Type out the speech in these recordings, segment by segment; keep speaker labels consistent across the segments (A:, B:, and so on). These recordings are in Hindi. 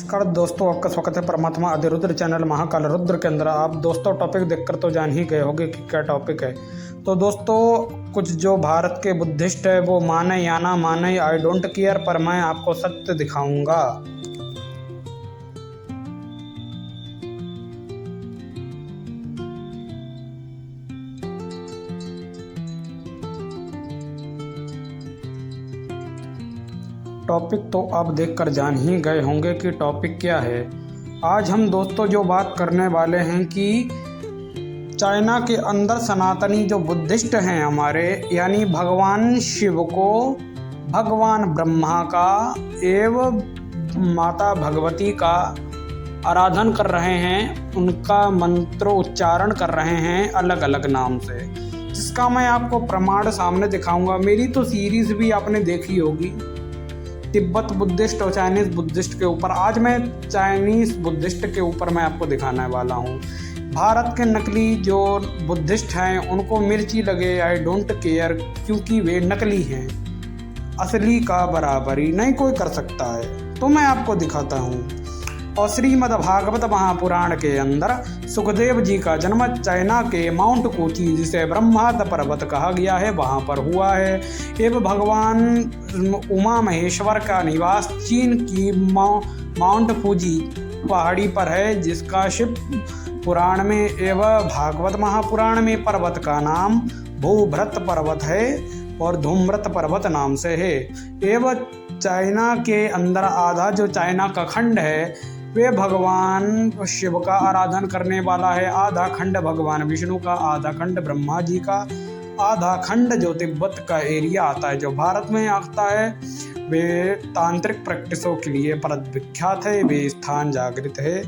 A: नमस्कार दोस्तों, आपका स्वागत है परमात्मा अधिरुद्र चैनल महाकाल रुद्र के अंदर। आप दोस्तों टॉपिक देखकर तो जान ही गए होंगे कि क्या टॉपिक है। तो दोस्तों, कुछ जो भारत के बुद्धिस्ट है वो माने या ना माने, आई डोंट केयर, पर मैं आपको सत्य दिखाऊंगा। टॉपिक तो आप देखकर जान ही गए होंगे कि टॉपिक क्या है। आज हम दोस्तों जो बात करने वाले हैं कि चाइना के अंदर सनातनी जो बुद्धिस्ट हैं हमारे, यानी भगवान शिव को भगवान ब्रह्मा का एवं माता भगवती का आराधन कर रहे हैं, उनका मंत्र उच्चारण कर रहे हैं अलग अलग नाम से, जिसका मैं आपको प्रमाण सामने दिखाऊंगा। मेरी तो सीरीज भी आपने देखी होगी, तिब्बत बुद्धिस्ट और चाइनीज़ बुद्धिस्ट के ऊपर। आज मैं चाइनीज़ बुद्धिस्ट के ऊपर मैं आपको दिखाने वाला हूँ। भारत के नकली जो बुद्धिस्ट हैं उनको मिर्ची लगे, आई डोंट केयर, क्योंकि वे नकली हैं। असली का बराबरी नहीं कोई कर सकता है। तो मैं आपको दिखाता हूँ। और श्रीमद् भागवत महापुराण के अंदर सुखदेव जी का जन्म चाइना के माउंट कोची, जिसे ब्रह्माद पर्वत कहा गया है, वहाँ पर हुआ है। एवं भगवान उमा महेश्वर का निवास चीन की माउंट फूजी पहाड़ी पर है, जिसका शिव पुराण में एवं भागवत महापुराण में पर्वत का नाम भूभृत पर्वत है और धूम्रत पर्वत नाम से है। एवं चाइना के अंदर आधा जो चाइना का खंड है वे भगवान शिव का आराधन करने वाला है। आधा खंड भगवान विष्णु का, आधा खंड ब्रह्मा जी का, आधा खंड जो तिब्बत का एरिया आता है, जो भारत में आता है, वे तांत्रिक प्रैक्टिसों के लिए परत विख्यात है। वे स्थान जागृत है,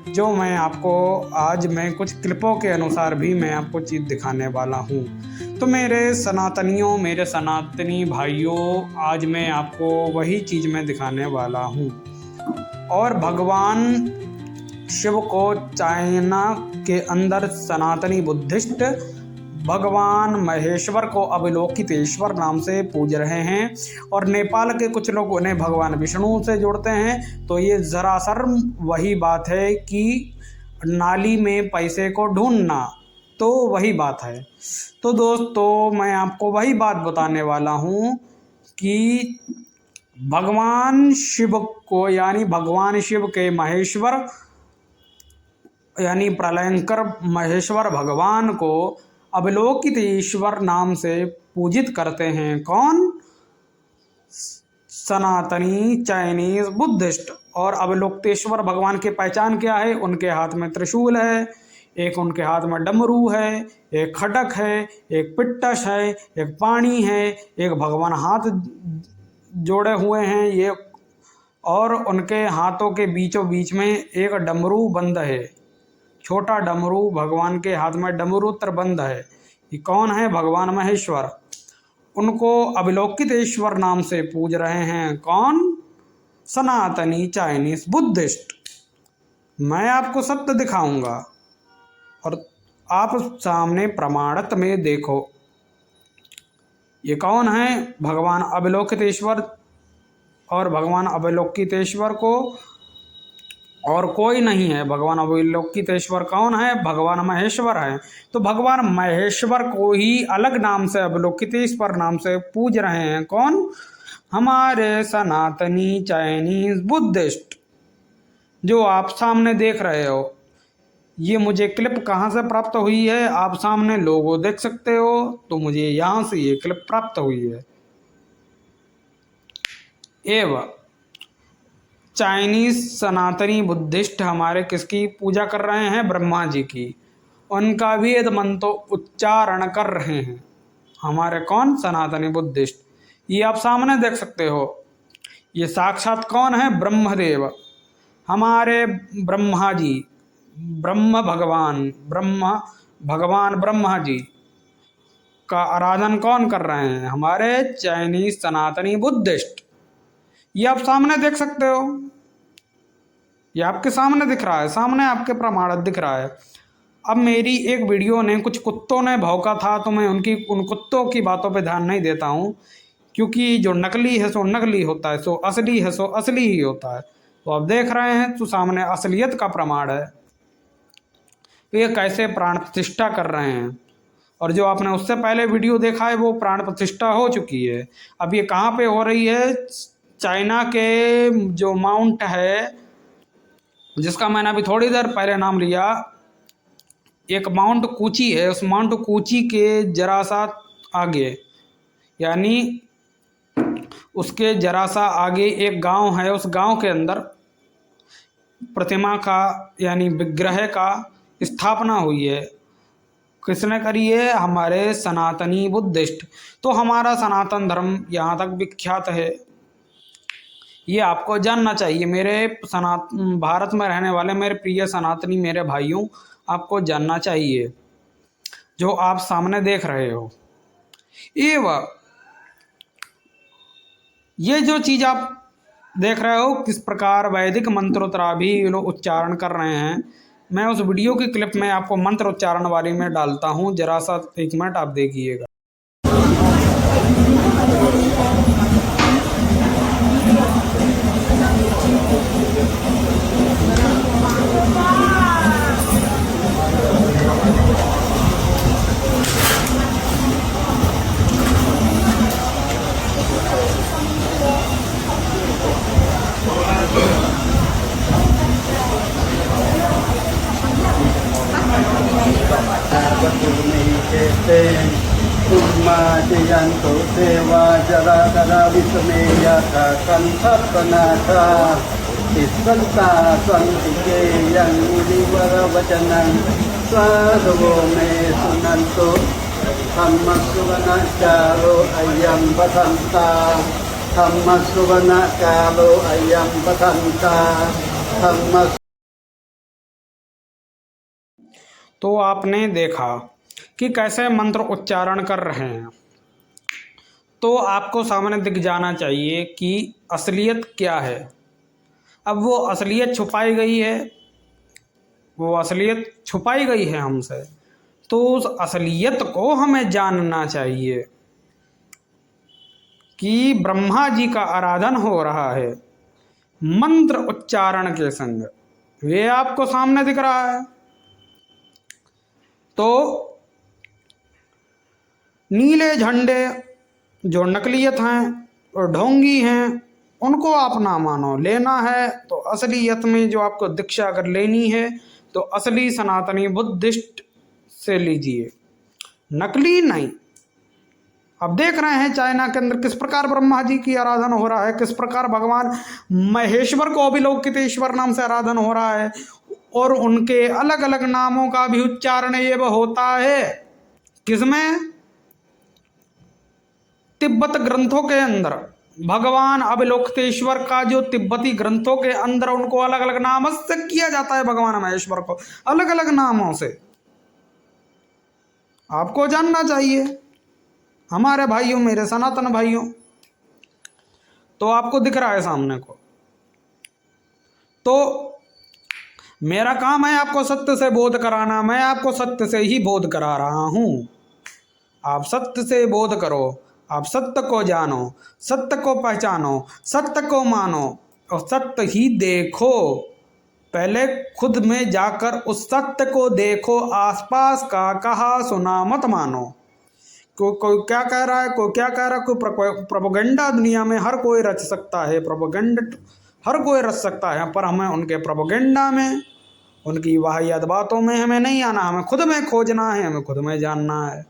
A: जो मैं आपको आज मैं कुछ क्लिपों के अनुसार भी मैं आपको चीज़ दिखाने वाला हूँ। तो मेरे सनातनियों, मेरे सनातनी भाइयों, आज मैं आपको वही चीज़ मैं दिखाने वाला हूँ। और भगवान शिव को चाइना के अंदर सनातनी बुद्धिस्ट भगवान महेश्वर को अवलोकितेश्वर नाम से पूज रहे हैं, और नेपाल के कुछ लोग उन्हें भगवान विष्णु से जोड़ते हैं। तो ये ज़रासर वही बात है कि नाली में पैसे को ढूंढना, तो वही बात है। तो दोस्तों, मैं आपको वही बात बताने वाला हूँ कि भगवान शिव को, यानी भगवान शिव के महेश्वर यानी प्रलयंकर महेश्वर भगवान को अवलोकित ईश्वर नाम से पूजित करते हैं। कौन? सनातनी चाइनीज बुद्धिस्ट। और अवलोकितेश्वर भगवान की पहचान क्या है? उनके हाथ में त्रिशूल है, एक उनके हाथ में डमरू है, एक खड्ग है, एक पिट्टस है, एक पानी है, एक भगवान हाथ जोड़े हुए हैं ये, और उनके हाथों के बीचों बीच में एक डमरू बंद है, छोटा डमरू। भगवान के हाथ में डमरू बंद है। ये कौन है? भगवान महेश्वर। उनको अवलोकितेश्वर नाम से पूज रहे हैं। कौन? सनातनी चाइनीज बुद्धिस्ट। मैं आपको सत्य दिखाऊंगा और आप सामने प्रमाणित में देखो। ये कौन है? भगवान अवलोकितेश्वर। और भगवान अवलोकितेश्वर को और कोई नहीं है। भगवान अवलोकितेश्वर कौन है? भगवान महेश्वर है। तो भगवान महेश्वर को ही अलग नाम से अवलोकितेश्वर नाम से पूज रहे हैं। कौन? हमारे सनातनी चाइनीज बुद्धिस्ट, जो आप सामने देख रहे हो। ये मुझे क्लिप कहाँ से प्राप्त हुई है? आप सामने लोगो देख सकते हो, तो मुझे यहाँ से ये क्लिप प्राप्त हुई है। एवं चाइनीज सनातनी बुद्धिस्ट हमारे किसकी पूजा कर रहे हैं? ब्रह्मा जी की। उनका वेद मंत्र उच्चारण कर रहे हैं हमारे कौन? सनातनी बुद्धिस्ट। ये आप सामने देख सकते हो। ये साक्षात कौन है? ब्रह्मदेव, हमारे ब्रह्मा जी, ब्रह्म भगवान ब्रह्मा जी का आराधन कौन कर रहे हैं? हमारे चाइनीज सनातनी बुद्धिस्ट। ये आप सामने देख सकते हो, ये आपके सामने दिख रहा है, सामने आपके प्रमाणित दिख रहा है। अब मेरी एक वीडियो ने कुछ कुत्तों ने भौंका था, तो मैं उन कुत्तों की बातों पे ध्यान नहीं देता हूँ, क्योंकि जो नकली है सो नकली होता है, सो असली है सो असली ही होता है। तो आप देख रहे हैं तो सामने असलियत का प्रमाण है। तो ये कैसे प्राण प्रतिष्ठा कर रहे हैं, और जो आपने उससे पहले वीडियो देखा है वो प्राण प्रतिष्ठा हो चुकी है। अब ये कहाँ पे हो रही है? चाइना के जो माउंट है, जिसका मैंने अभी थोड़ी देर पहले नाम लिया, एक माउंट कूची है, उस माउंट कूची के जरा सा आगे, यानी उसके जरा सा आगे एक गांव है। उस गांव के अंदर प्रतिमा का यानी विग्रह का स्थापना हुई है। किसने करी है? हमारे सनातनी बुद्धिस्ट। तो हमारा सनातन धर्म यहाँ तक विख्यात है, ये आपको जानना चाहिए। मेरे भारत में रहने वाले मेरे प्रिय सनातनी मेरे भाइयों, आपको जानना चाहिए जो आप सामने देख रहे हो। एवं ये जो चीज़ आप देख रहे हो, किस प्रकार वैदिक मंत्रोत्तरा भी लोग उच्चारण कर रहे हैं, मैं उस वीडियो की क्लिप में आपको मंत्र उच्चारण वाली में डालता हूँ, जरा सा 1 मिनट आप देखिएगा।
B: Yanto sewa jara dara vismeya ka kanthapanacha isanta santike yang udivara vacanam sadho me sunanto dhammasuvana kalo ayam patanta dhammasuvana kalo ayam patanta dhammas।
A: तो आपने देखा कि कैसे मंत्र उच्चारण कर रहे हैं, तो आपको सामने दिख जाना चाहिए कि असलियत क्या है। अब वो असलियत छुपाई गई है, वो असलियत छुपाई गई है हमसे, तो उस असलियत को हमें जानना चाहिए कि ब्रह्मा जी का आराधन हो रहा है मंत्र उच्चारण के संग, वे आपको सामने दिख रहा है। तो नीले झंडे जो नकलियत हैं और ढोंगी हैं, उनको आप ना मानो। लेना है तो असलियत में जो आपको दीक्षा अगर लेनी है तो असली सनातनी बुद्धिस्ट से लीजिए, नकली नहीं। अब देख रहे हैं चाइना के अंदर किस प्रकार ब्रह्मा जी की आराधना हो रहा है, किस प्रकार भगवान महेश्वर को अभिलोकितेश्वर नाम से आराधना हो रहा है, और उनके अलग अलग नामों का भी उच्चारण ये होता है। किसमें? तिब्बत ग्रंथों के अंदर भगवान अभिलोकितेश्वर का जो तिब्बती ग्रंथों के अंदर उनको अलग अलग नाम से किया जाता है, भगवान महेश्वर को अलग अलग नामों से। आपको जानना चाहिए हमारे भाइयों, मेरे सनातन भाइयों। तो आपको दिख रहा है सामने को, तो मेरा काम है आपको सत्य से बोध कराना। मैं आपको सत्य से ही बोध करा रहा हूं। आप सत्य से बोध करो, आप सत्य को जानो, सत्य को पहचानो, सत्य को मानो और सत्य ही देखो। पहले खुद में जाकर उस सत्य को देखो, आसपास का कहा सुना मत मानो। कोई क्या कह रहा है, कोई क्या कह रहा है, कोई प्रोपेगेंडा दुनिया में हर कोई रच सकता है, प्रोपेगेंडा हर कोई रच सकता है, पर हमें उनके प्रोपेगेंडा में, उनकी वाहियात बातों में हमें नहीं आना। हमें खुद में खोजना है, हमें खुद में जानना है।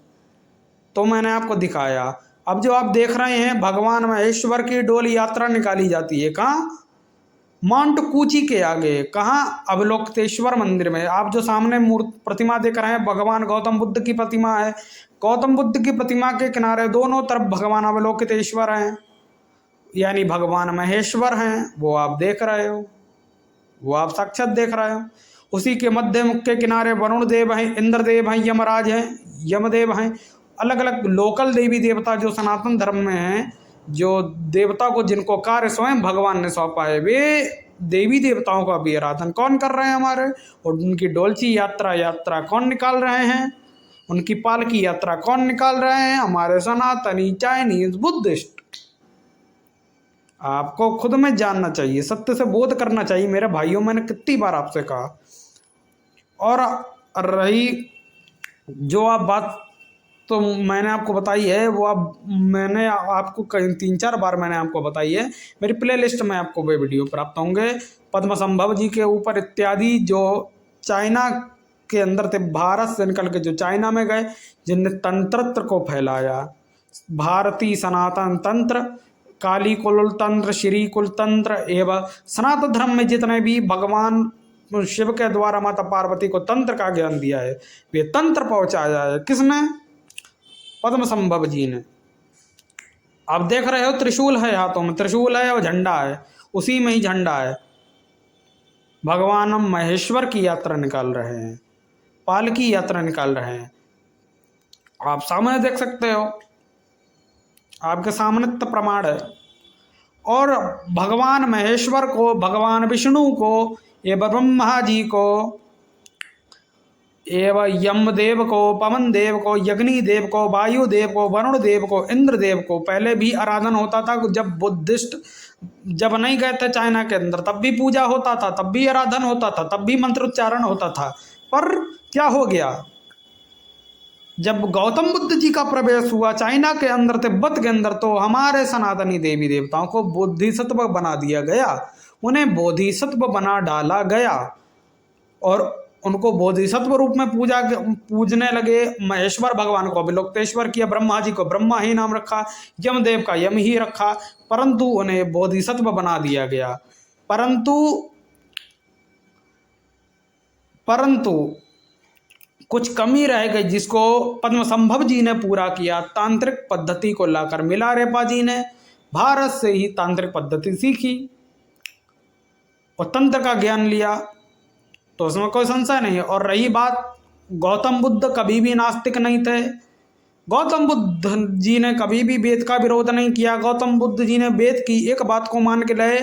A: तो मैंने आपको दिखाया। अब जो आप देख रहे हैं भगवान महेश्वर की डोली यात्रा निकाली जाती है, कहाँ? माउंट कूची के आगे। कहाँ? अभिलोकितेश्वर मंदिर में। आप जो सामने प्रतिमा देख रहे हैं, भगवान गौतम बुद्ध की प्रतिमा है। गौतम बुद्ध की प्रतिमा के किनारे दोनों तरफ भगवान अभिलोकितेश्वर हैं, यानी भगवान महेश्वर हैं। वो आप देख रहे हो, वो आप साक्षात देख रहे हो। उसी के मध्य मुख के किनारे वरुण देव हैं, इंद्रदेव हैं, यमराज हैं, यमदेव हैं। अलग अलग लोकल देवी देवता जो सनातन धर्म में हैं, जो देवता को जिनको कार्य स्वयं भगवान ने सौंपा है, वे देवी देवताओं का भी आराधन कौन कर रहे हैं हमारे, और उनकी डोलची यात्रा कौन निकाल रहे हैं, उनकी पालकी यात्रा कौन निकाल रहे हैं? हमारे सनातनी चाइनीज बुद्धिस्ट। आपको खुद में जानना चाहिए, सत्य से बोध करना चाहिए मेरे भाइयों। मैंने कितनी बार आपसे कहा। और रही जो आप बात तो मैंने आपको बताई है, वो अब मैंने आपको कई 3-4 बार मैंने आपको बताई है। मेरी प्लेलिस्ट में आपको वे वीडियो प्राप्त होंगे पद्मसंभव जी के ऊपर इत्यादि, जो चाइना के अंदर थे, भारत से निकल के जो चाइना में गए, जिनने तंत्र को फैलाया, भारतीय सनातन तंत्र, काली कुल तंत्र, श्री कुल तंत्र एवं सनातन धर्म में जितने भी भगवान शिव के द्वारा माता पार्वती को तंत्र का ज्ञान दिया है, वे तंत्र पहुंचाया है किसने? पद्मसंभव जी ने। आप देख रहे हो त्रिशूल है हाथों में, त्रिशूल है और झंडा है, उसी में ही झंडा है। भगवान हम महेश्वर की यात्रा निकाल रहे हैं, पालकी यात्रा निकाल रहे हैं। आप सामने देख सकते हो, आपके सामने तो प्रमाण है। और भगवान महेश्वर को, भगवान विष्णु को एवं ब्रह्मा जी को एवं यमदेव को, पवन देव को, यज्ञनी देव को, वायु देव को, वरुण देव को, इंद्र देव को पहले भी आराधन होता था। जब बुद्धिस्ट जब नहीं गए थे चाइना के अंदर, तब भी पूजा होता था, तब भी आराधन होता था, तब भी मंत्रोच्चारण होता था। पर क्या हो गया? जब गौतम बुद्ध जी का प्रवेश हुआ चाइना के अंदर, तिब्बत के अंदर, तो हमारे सनातनी देवी देवताओं को बोधिसत्व बना दिया गया, उन्हें बोधिसत्व बना डाला गया और उनको बोधिसत्व रूप में पूजने लगे। महेश्वर भगवान को विलोक्तेश्वर किया, ब्रह्मा जी को ब्रह्मा ही नाम रखा, यमदेव का यम ही रखा, परंतु उन्हें बोधिसत्व बना दिया गया। परंतु कुछ कमी रह गई, जिसको पद्मसंभव जी ने पूरा किया। तांत्रिक पद्धति को लाकर मिलारेपा जी ने भारत से ही तांत्रिक पद्धति सीखी और तंत्र का ज्ञान लिया, तो उसमें कोई संशय नहीं है। और रही बात, गौतम बुद्ध कभी भी नास्तिक नहीं थे। गौतम बुद्ध जी ने कभी भी वेद का विरोध नहीं किया। गौतम बुद्ध जी ने वेद की एक बात को मान के रहे,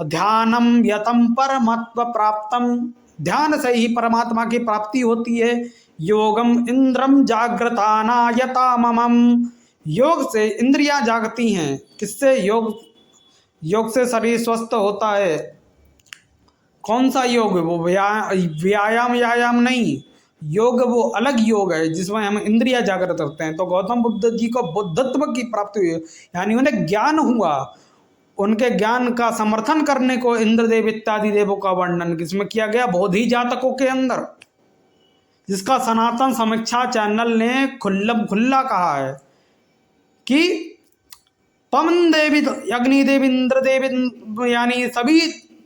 A: ध्यानम यतम परमत्व प्राप्तम, ध्यान से ही परमात्मा की प्राप्ति होती है। योगम इंद्रम जागृतानायता ममम, योग से इंद्रियां जागती हैं। किससे? योग से शरीर स्वस्थ होता है। कौन सा योग? वो व्यायाम नहीं, योग वो अलग योग है जिसमें हम इंद्रियां जागृत करते हैं। तो गौतम बुद्ध जी को बुद्धत्व की प्राप्ति हुई, यानी उन्हें ज्ञान हुआ। उनके ज्ञान का समर्थन करने को इंद्रदेव इत्यादि देवों का वर्णन किसमें किया गया? बोधि जातकों के अंदर, जिसका सनातन समीक्षा चैनल ने खुल्ला कहा है कि पवन देवी, अग्निदेव, इंद्रदेव, यानी सभी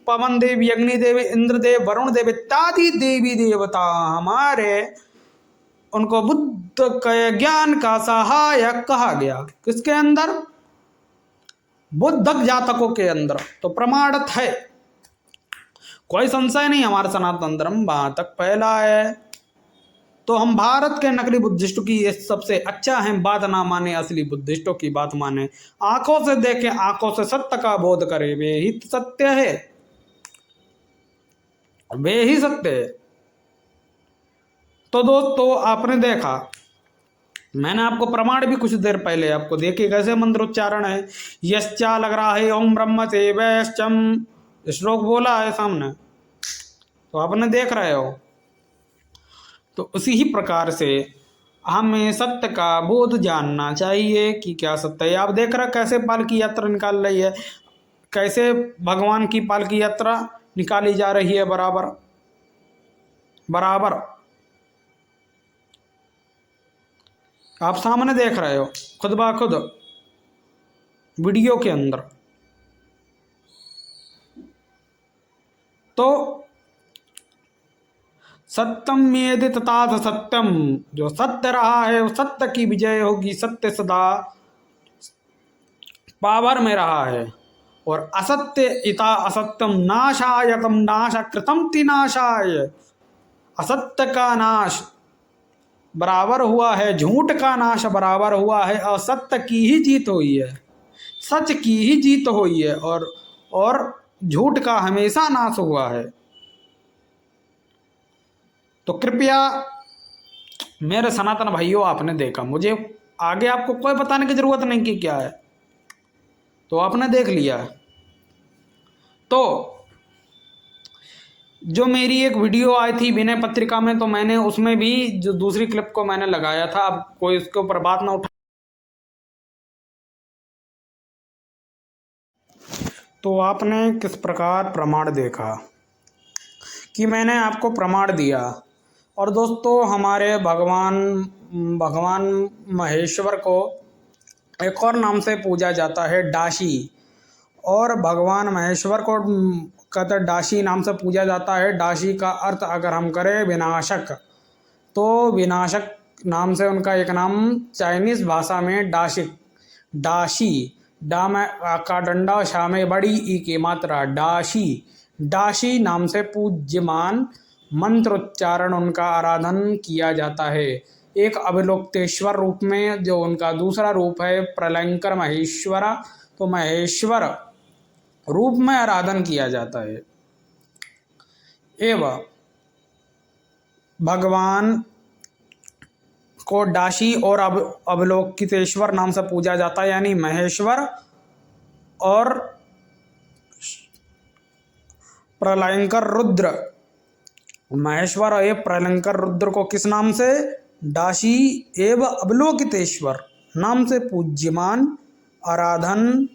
A: पवन देव, अग्निदेव, इंद्रदेव, वरुण देव इत्यादि देवी देवता हमारे, उनको बुद्ध के ज्ञान का सहायक कहा गया। किसके अंदर? बुद्धक जातकों के अंदर। तो प्रमाणित है, कोई संशय नहीं, हमारा सनातन धर्म वहां तक फैला है। तो हम भारत के नकली बुद्धिस्टों की ये सबसे अच्छा है, बात ना माने, असली बुद्धिस्टों की बात माने, आंखों से देखें, आंखों से सत्य का बोध करें, वे ही सत्य है, वे ही सत्य है। तो दोस्तों आपने देखा, मैंने आपको प्रमाण भी कुछ देर पहले आपको देखिए कैसे मंत्रोच्चारण है। यश्चा लग रहा है ओम ब्रह्म से वैश्चम, श्लोक बोला है सामने, तो आपने देख रहे हो। तो उसी ही प्रकार से हमें सत्य का बोध जानना चाहिए कि क्या सत्य है। आप देख रहे कैसे पालकी यात्रा निकाल रही है, कैसे भगवान की पालकी यात्रा निकाली जा रही है बराबर बराबर। आप सामने देख रहे हो खुद ब खुद वीडियो के अंदर। तो सत्यम यदि तथा सत्यम, जो सत्य रहा है वो सत्य की विजय होगी, सत्य सदा पावर में रहा है। और असत्य इता असत्यम नाशायतम नाश कृतम तिनाशाय, असत्य का नाश बराबर हुआ है झूठ का नाश बराबर हुआ है, और सत्य की ही जीत हुई है, सच की ही जीत हुई है, और झूठ का हमेशा नाश हुआ है। तो कृपया मेरे सनातन भाइयों, आपने देखा, मुझे आगे आपको कोई बताने की जरूरत नहीं कि क्या है, तो आपने देख लिया। तो जो मेरी एक वीडियो आई थी विनय पत्रिका में, तो मैंने उसमें भी जो दूसरी क्लिप को मैंने लगाया था, अब कोई उसके ऊपर बात ना उठा। तो आपने किस प्रकार प्रमाण देखा कि मैंने आपको प्रमाण दिया। और दोस्तों, हमारे भगवान महेश्वर को एक और नाम से पूजा जाता है, डाशी। और भगवान महेश्वर को कहते डाशी नाम से पूजा जाता है। डाशी का अर्थ अगर हम करें विनाशक, तो विनाशक नाम से उनका एक नाम चाइनीज़ भाषा में डाशी, डा में का डंडा, शा में बड़ी ई की मात्रा, डाशी नाम से पूज्यमान, मंत्रोच्चारण उनका आराधन किया जाता है। एक अवलोक्तेश्वर रूप में, जो उनका दूसरा रूप है प्रलयंकर महेश्वरा, तो महेश्वर रूप में आराधन किया जाता है। एवं भगवान को डाशी और अवलोकितेश्वर नाम से पूजा जाता है, यानी महेश्वर और प्रलयंकर रुद्र। महेश्वर और प्रलयंकर रुद्र को किस नाम से? डाशी एवं अवलोकितेश्वर नाम से पूज्यमान, आराधन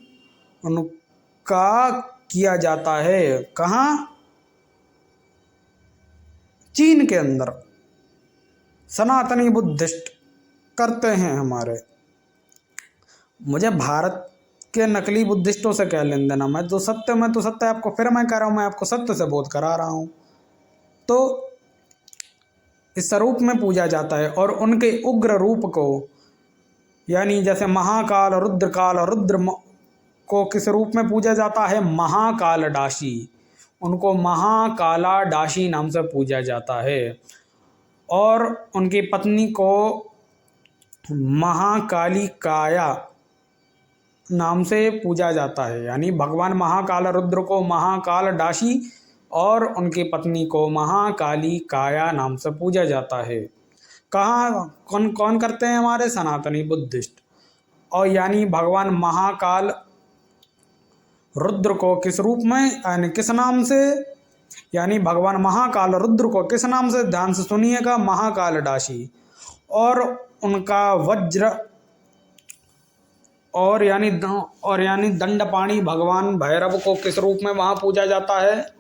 A: उनका किया जाता है। कहाँ? चीन के अंदर सनातनी बुद्धिस्ट करते हैं हमारे। मुझे भारत के नकली बुद्धिस्टों से क्या लेन देना? मैं तो सत्य आपको फिर मैं कह रहा हूँ, मैं आपको सत्य से बोध करा रहा हूँ। तो इस स्वरूप में पूजा जाता है। और उनके उग्र रूप को, यानी जैसे महाकाल, रुद्रकाल, रुद्र को किस रूप में पूजा जाता है? महाकाल डाशी। उनको महाकाला डाशी नाम से पूजा जाता है। और उनकी पत्नी को महाकाली काया नाम से पूजा जाता है। यानी भगवान महाकाल रुद्र को महाकाल डाशी और उनकी पत्नी को महाकाली काया नाम से पूजा जाता है। कहाँ? कौन कौन करते हैं? हमारे सनातनी बुद्धिस्ट। और यानी भगवान महाकाल रुद्र को किस रूप में, यानी किस नाम से? यानी भगवान महाकाल रुद्र को किस नाम से? ध्यान से सुनिएगा, महाकाल डाशी। और उनका वज्र और यानी दंडपाणी भगवान भैरव को किस रूप में वहाँ पूजा जाता है?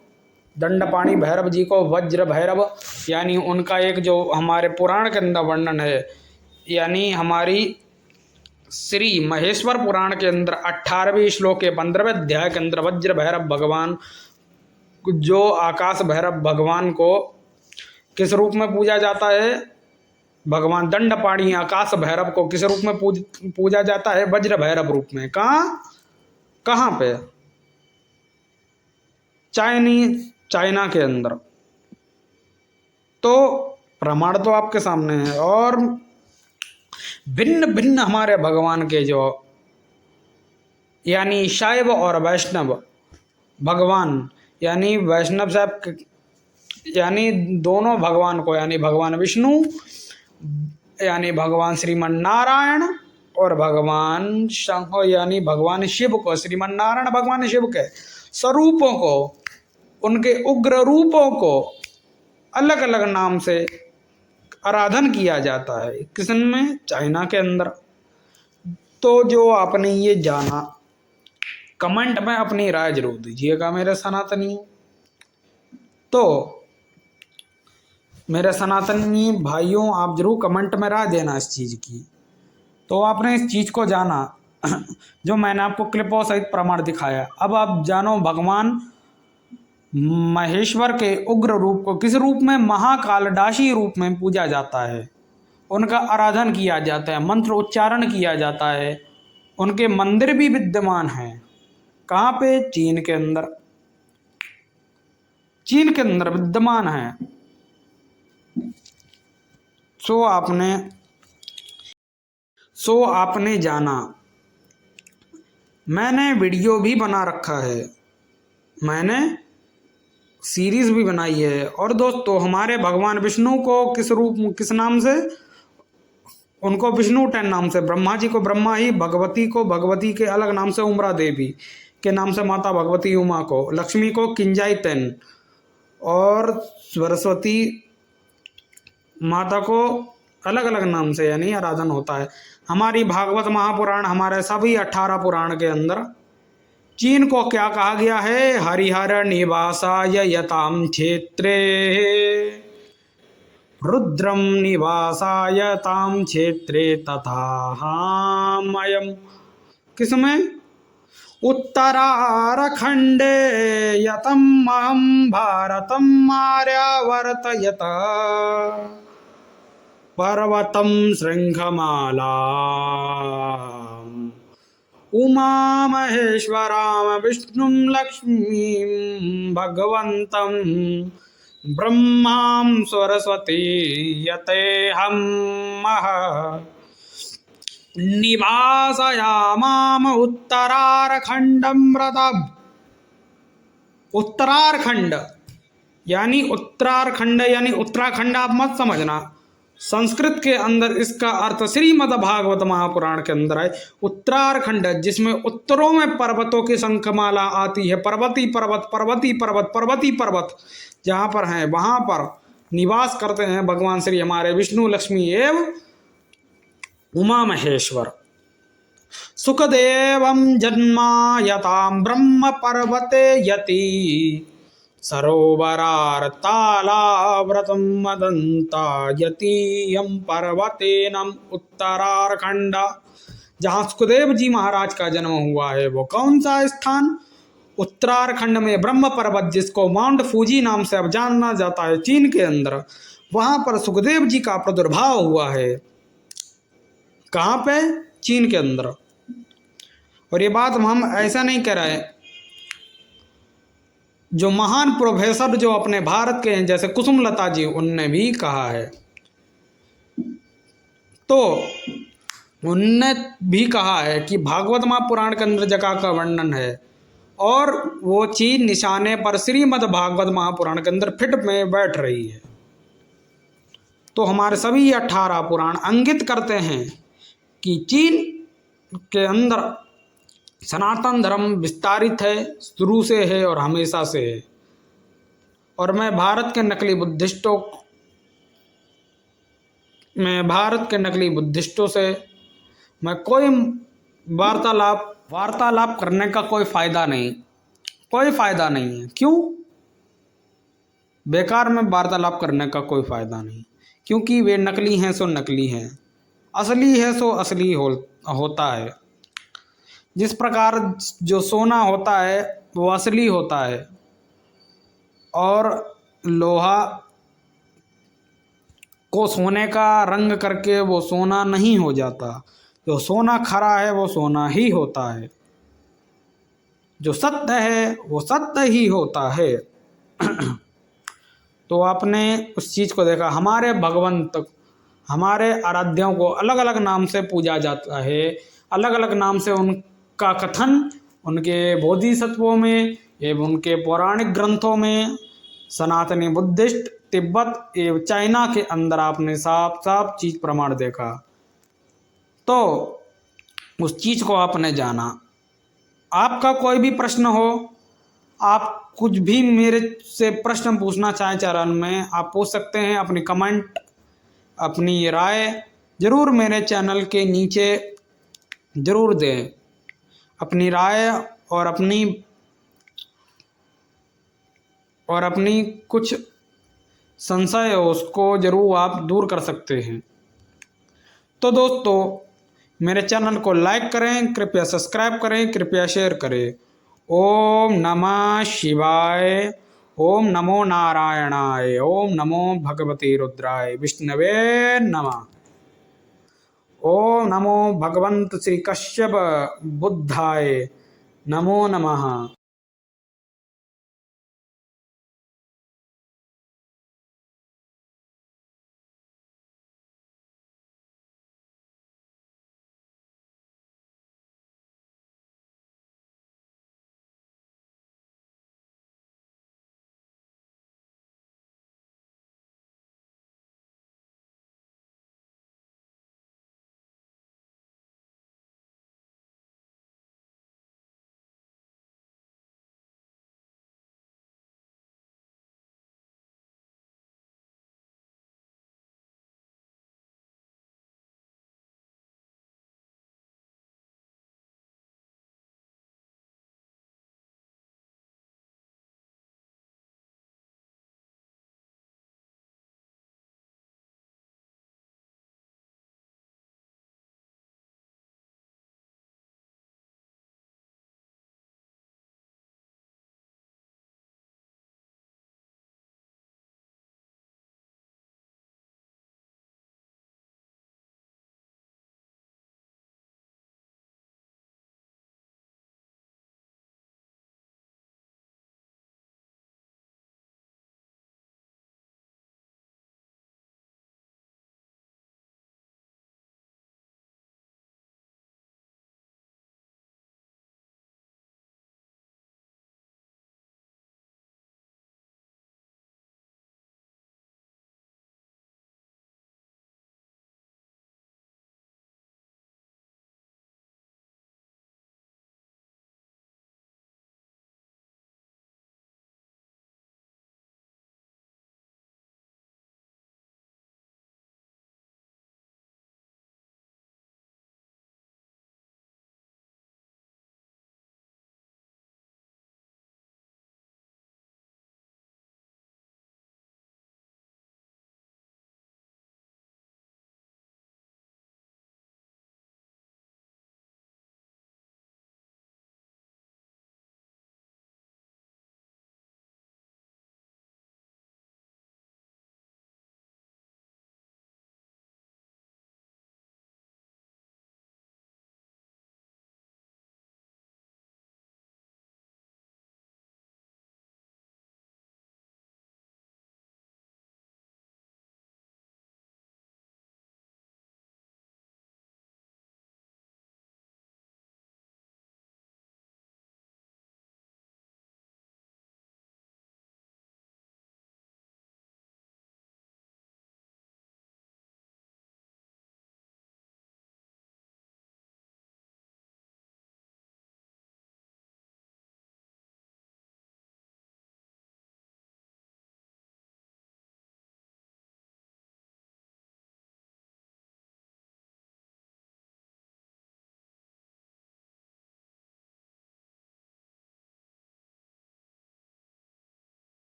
A: दंडपाणी भैरव जी को वज्र भैरव, यानी उनका एक जो हमारे पुराण के अंदर वर्णन है, यानी हमारी श्री महेश्वर पुराण के अंदर 18वें श्लोक के 15वें अध्याय के अंदर वज्र भैरव भगवान, जो आकाश भैरव भगवान को किस रूप में पूजा जाता है? भगवान दंडपाणी आकाश भैरव को किस रूप में पूजा जाता है? वज्र भैरव रूप में। कहाँ पे? चाइना के अंदर। तो प्रमाण तो आपके सामने है। और भिन्न भिन्न हमारे भगवान के जो, यानी शैव और वैष्णव भगवान, यानी वैष्णव साहब, यानी दोनों भगवान को, यानी भगवान विष्णु, यानी भगवान श्रीमन नारायण और भगवान शंकर, यानी भगवान शिव को, श्रीमन नारायण भगवान शिव के स्वरूपों को, उनके उग्र रूपों को अलग अलग नाम से आराधन किया जाता है। किसमें? चाइना के अंदर। तो जो आपने ये जाना, कमेंट में अपनी राय जरूर दीजिएगा मेरे सनातनी। तो मेरे सनातनी भाइयों, आप जरूर कमेंट में राय देना इस चीज़ की। तो आपने इस चीज़ को जाना जो मैंने आपको क्लिपों सहित प्रमाण दिखाया। अब आप जानो भगवान महेश्वर के उग्र रूप को किस रूप में? महाकाल डाशी रूप में पूजा जाता है। उनका आराधन किया जाता है, मंत्र उच्चारण किया जाता है। उनके मंदिर भी विद्यमान हैं। कहाँ पे? चीन के अंदर। चीन के अंदर विद्यमान है। सो आपने जाना। मैंने वीडियो भी बना रखा है, मैंने सीरीज भी बनाई है। और दोस्तों, हमारे भगवान विष्णु को किस नाम से? उनको विष्णु 10 नाम से। ब्रह्मा जी को ब्रह्मा ही, भगवती को भगवती के अलग नाम से उम्रा देवी, के नाम से माता भगवती उमा को, लक्ष्मी को किंजाई तेन और सरस्वती माता को अलग अलग नाम से यानी आराधन होता है। हमारी भागवत महापुराण, हमारे सभी 18 पुराण के अंदर चीन को क्या कहा गया है? हरिहर निवासाय यताम क्षेत्रे, रुद्रम निवासाय ताम क्षेत्रे तथाहमयम्। किसमें? उत्तराखंडे यतम् अहं भारतम् आर्यावर्तयत पर्वतं शृंखमाला उमा महेश्वराम विष्णुं लक्ष्मीं भगवन्तं ब्रह्मां सरस्वती यतेऽहं निवासयामाम उत्तराखंडं व्रतम्। उत्तराखंड यानी उत्तराखंड यानी उत्तराखंड आप मत समझना, संस्कृत के अंदर इसका अर्थ श्रीमद् भागवत महापुराण के अंदर है उत्तराखंड, जिसमें उत्तरों में पर्वतों की शंखमाला आती है। पर्वती पर्वत पर्वती पर्वत पर्वती पर्वत जहाँ पर हैं वहाँ पर निवास करते हैं भगवान श्री हमारे विष्णु, लक्ष्मी एवं उमा महेश्वर। सुखदेवं जन्मायतां ब्रह्म पर्वते यति सरोवरार्तालाव्रतं मदन्ता यतीयं पर्वतेनम उत्तराखंड। जहाँ सुखदेव जी महाराज का जन्म हुआ है वो कौन सा स्थान? उत्तराखंड में ब्रह्म पर्वत, जिसको माउंट फूजी नाम से अब जाना जाता है चीन के अंदर, वहाँ पर सुखदेव जी का प्रादुर्भाव हुआ है। कहाँ पे? चीन के अंदर। और ये बात हम ऐसा नहीं कह रहे, जो महान प्रोफेसर जो अपने भारत के हैं जैसे कुसुमलता जी, उनने भी कहा है। तो उनने भी कहा है कि भागवत महापुराण के अंदर जगह का वर्णन है और वो चीज निशाने पर श्रीमद् भागवत महापुराण के अंदर फिट में बैठ रही है। तो हमारे सभी 18 पुराण अंकित करते हैं कि चीन के अंदर सनातन धर्म विस्तारित है, शुरू से है और हमेशा से है। और मैं भारत के नकली बुद्धिस्टों से मैं कोई वार्तालाप करने का कोई फ़ायदा नहीं है। क्यों? बेकार में वार्तालाप करने का कोई फ़ायदा नहीं, क्योंकि वे नकली हैं सो नकली हैं, असली है सो असली होता है। जिस प्रकार जो सोना होता है वो असली होता है और लोहा को सोने का रंग करके वो सोना नहीं हो जाता। जो सोना खरा है वो सोना ही होता है, जो सत्य है वो सत्य ही होता है। तो आपने उस चीज़ को देखा, हमारे भगवंत, हमारे आराध्यों को अलग अलग नाम से पूजा जाता है, अलग अलग नाम से उनका कथन उनके बोधिसत्वों में एवं उनके पौराणिक ग्रंथों में, सनातनी बुद्धिस्ट तिब्बत एवं चाइना के अंदर आपने साफ साफ चीज़ प्रमाण देखा। तो उस चीज़ को आपने जाना। आपका कोई भी प्रश्न हो, आप कुछ भी मेरे से प्रश्न पूछना चाहें चरण में, आप पूछ सकते हैं। अपनी कमेंट, अपनी राय ज़रूर मेरे चैनल के नीचे ज़रूर दें। अपनी राय और अपनी कुछ संशय हो उसको ज़रूर आप दूर कर सकते हैं। तो दोस्तों, मेरे चैनल को लाइक करें, कृपया सब्सक्राइब करें, कृपया शेयर करें। ओम नमः शिवाय, ओम नमो नारायणाय, ओम नमो भगवते रुद्राय विष्णवे नमः। ओम नमो भगवंत श्री कश्यप बुद्धाय नमो नमः।